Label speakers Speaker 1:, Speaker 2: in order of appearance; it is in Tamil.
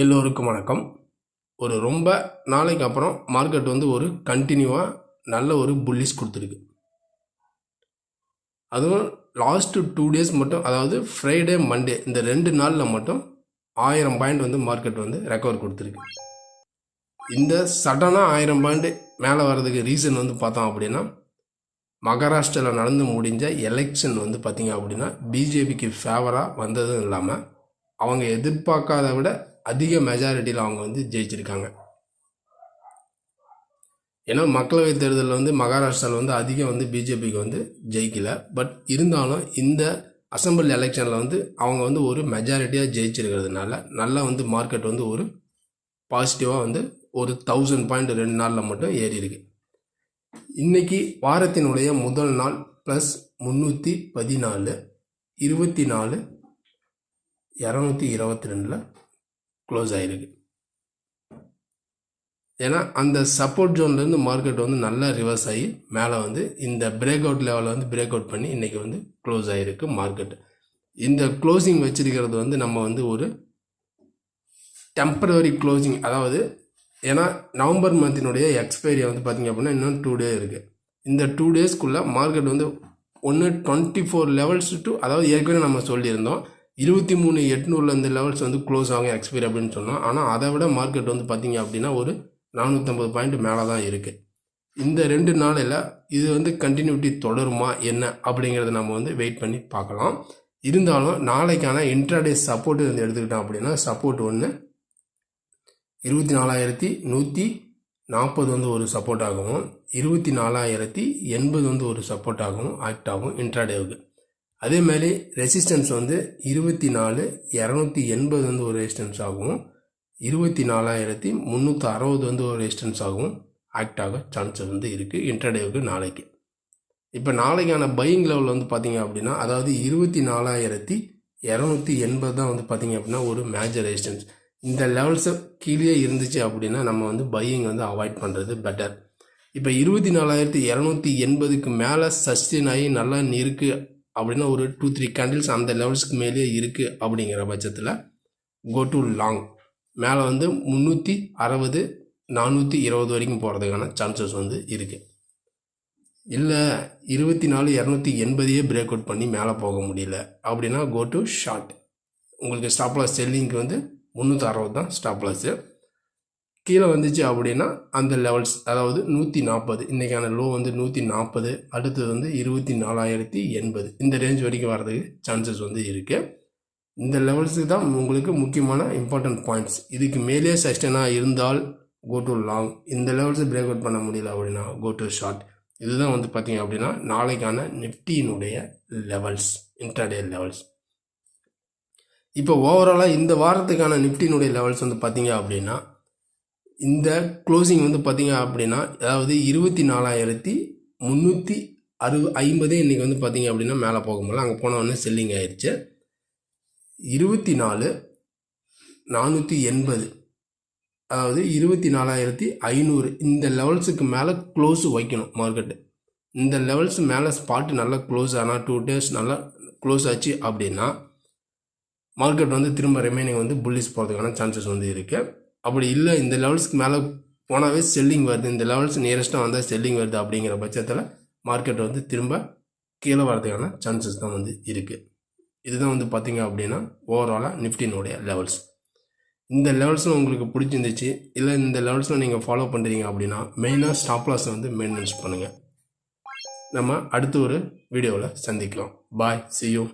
Speaker 1: எல்லோருக்கும் வணக்கம். ஒரு ரொம்ப நாளைக்கு அப்புறம் மார்க்கெட் வந்து ஒரு கண்டினியூவாக நல்ல ஒரு புல்லிஷ் கொடுத்துருக்கு. அதுவும் லாஸ்ட்டு 2 டேஸ் மட்டும், அதாவது ஃப்ரைடே மண்டே இந்த 2 நாளில் மட்டும் 1000 பாயிண்ட் வந்து மார்க்கெட் வந்து ரெக்கவர் கொடுத்துருக்கு. இந்த சடனாக 1000 பாயிண்ட் மேலே வர்றதுக்கு ரீசன் வந்து பார்த்தோம் அப்படின்னா, மகாராஷ்டிராவில் நடந்து முடிஞ்ச எலெக்ஷன் வந்து பார்த்திங்க அப்படின்னா பிஜேபிக்கு ஃபேவராக வந்ததும் இல்லாமல் அவங்க எதிர்பார்க்காத விட அதிக மெஜாரிட்டியில் அவங்க வந்து ஜெயிச்சிருக்காங்க. ஏன்னா மக்களவை தேர்தலில் வந்து மகாராஷ்டிராவில் வந்து அதிகம் வந்து பிஜேபிக்கு வந்து ஜெயிக்கல. பட் இருந்தாலும் இந்த அசம்பிளி எலெக்ஷனில் வந்து அவங்க வந்து ஒரு மெஜாரிட்டியாக ஜெயிச்சிருக்கிறதுனால நல்லா வந்து மார்க்கெட் வந்து ஒரு பாசிட்டிவாக வந்து ஒரு 1000 பாயிண்ட் 2 நாளில் மட்டும் ஏறி இருக்கு. இன்னைக்கு வாரத்தினுடைய முதல் நாள் ப்ளஸ் 314 24 222 க்ளோஸ் ஆகிருக்கு. ஏன்னா அந்த சப்போர்ட் ஜோன்லேருந்து மார்க்கெட் வந்து நல்லா ரிவர்ஸ் ஆகி மேலே வந்து இந்த பிரேக் அவுட் லெவலில் வந்து பிரேக் அவுட் பண்ணி இன்றைக்கி வந்து க்ளோஸ் ஆகிருக்கு மார்க்கெட். இந்த க்ளோசிங் வச்சிருக்கிறது வந்து நம்ம வந்து ஒரு டெம்பரரி க்ளோசிங், அதாவது ஏன்னா நவம்பர் மந்தினுடைய எக்ஸ்பைரி வந்து பார்த்திங்க அப்படின்னா இன்னும் 2 டே இருக்குது. இந்த 2 டேஸ்க்குள்ளே மார்க்கெட் வந்து ஒன்று 24 லெவல்ஸ் டு, அதாவது ஏற்கனவே நம்ம சொல்லியிருந்தோம் 23,800 இந்த லெவல்ஸ் வந்து க்ளோஸ் ஆகும் எக்ஸ்பைரி அப்படின்னு சொன்னோம். ஆனால் அதை விட மார்க்கெட் வந்து பார்த்திங்க அப்படின்னா ஒரு 450 பாயிண்ட் மேலே தான் இருக்குது. இந்த 2 நாளில் இது வந்து கண்டினியூட்டி தொடருமா என்ன அப்படிங்கிறத நம்ம வந்து வெயிட் பண்ணி பார்க்கலாம். இருந்தாலும் நாளைக்கான இன்ட்ராடே சப்போர்ட் வந்து எடுத்துக்கிட்டோம் அப்படின்னா சப்போர்ட் ஒன்று 24,140 வந்து ஒரு சப்போர்ட் ஆகவும் 24,080 வந்து ஒரு சப்போர்ட் ஆகவும் ஆக்ட் ஆகும் இன்ட்ராடேவுக்கு. அதே மாதிரி ரெசிஸ்டன்ஸ் வந்து 24,280 வந்து ஒரு ரெசிஸ்டன்ஸ் ஆகும், 24,360 வந்து ஒரு ரெசிஸ்டன்ஸ் ஆகும் ஆக்ட் ஆக சான்சஸ் வந்து இருக்குது இன்ட்ராடேவுக்கு நாளைக்கு. இப்போ நாளைக்கான பையிங் லெவல் வந்து பார்த்திங்க அப்படின்னா, அதாவது 24,280 தான் வந்து பார்த்திங்க அப்படின்னா ஒரு மேஜர் ரெசிஸ்டன்ஸ். இந்த லெவல்ஸை கீழே இருந்துச்சு அப்படின்னா நம்ம வந்து பையிங் வந்து அவாய்ட் பண்ணுறது பெட்டர். இப்போ 24,280க்கு மேலே சஸ்டெயின் ஆகி நல்லா இருக்குது அப்படின்னா ஒரு 2-3 கேண்டில்ஸ் அந்த லெவல்ஸ்க்கு மேலேயே இருக்குது அப்படிங்கிற பட்சத்தில் கோ டு லாங். மேலே வந்து 360 420 வரைக்கும் போகிறதுக்கான சான்சஸ் வந்து இருக்குது. இல்லை 24,280 பிரேக் அவுட் பண்ணி மேலே போக முடியல அப்படின்னா கோ டு ஷார்ட். உங்களுக்கு ஸ்டாப் லாஸ் செல்லிங்க்கு வந்து 360 தான் ஸ்டாப் லாஸு. கீழே வந்துச்சு அப்படின்னா அந்த லெவல்ஸ், அதாவது 140, இன்றைக்கான லோ வந்து 140, அடுத்தது வந்து 24,080 இந்த ரேஞ்ச் வரைக்கும் வர்றதுக்கு சான்சஸ் வந்து இருக்குது. இந்த லெவல்ஸுக்கு தான் உங்களுக்கு முக்கியமான இம்பார்ட்டன்ட் பாயிண்ட்ஸ். இதுக்கு மேலே சஸ்டெயினாக இருந்தால் கோ டு லாங், இந்த லெவல்ஸை பிரேக் அவுட் பண்ண முடியல அப்படின்னா கோ டு ஷார்ட். இதுதான் வந்து பார்த்திங்க அப்படின்னா நாளைக்கான நிஃப்டியினுடைய லெவல்ஸ், இன்ட்ராடே லெவல்ஸ். இப்போ ஓவராலாக இந்த வாரத்துக்கான நிஃப்டியினுடைய லெவல்ஸ் வந்து பார்த்திங்க அப்படின்னா இந்த க்ளோசிங் வந்து பார்த்திங்க அப்படின்னா, அதாவது 24,350 இன்றைக்கி வந்து பார்த்திங்க அப்படின்னா மேலே போக முடியல, அங்கே போனவொடனே செல்லிங் ஆயிடுச்சு. 24,480, அதாவது 24,500 இந்த லெவல்ஸுக்கு மேலே க்ளோஸு வைக்கணும் மார்க்கெட்டு. இந்த லெவல்ஸ் மேலே ஸ்பாட்டு நல்லா க்ளோஸ் ஆனால் 2 டேஸ் நல்லா க்ளோஸ் ஆச்சு அப்படின்னா மார்க்கெட் வந்து திரும்ப ரிமைனிங் வந்து புல்லிஷ் போகிறதுக்கான சான்சஸ் வந்து இருக்குது. அப்படி இல்லை இந்த லெவல்ஸ்க்கு மேலே போனாவே செல்லிங் வருது, இந்த லெவல்ஸ் நியரஸ்ட்டாக வந்தால் செல்லிங் வருது அப்படிங்கிற பட்சத்தில் மார்க்கெட் வந்து திரும்ப கீழே வரதுக்கான சான்சஸ் தான் வந்து இருக்குது. இதுதான் வந்து பார்த்திங்க அப்படின்னா ஓவராலாக நிஃப்டினுடைய லெவல்ஸ். இந்த லெவல்ஸில் உங்களுக்கு பிடிச்சிருந்துச்சு, இல்லை இந்த லெவல்ஸில் நீங்கள் ஃபாலோ பண்ணுறீங்க அப்படின்னா மெயினாக ஸ்டாப் லாஸ் வந்து மெயின்டெனன்ஸ் பண்ணுங்கள். நம்ம அடுத்த ஒரு வீடியோவில் சந்திக்கலாம். பாய், see you.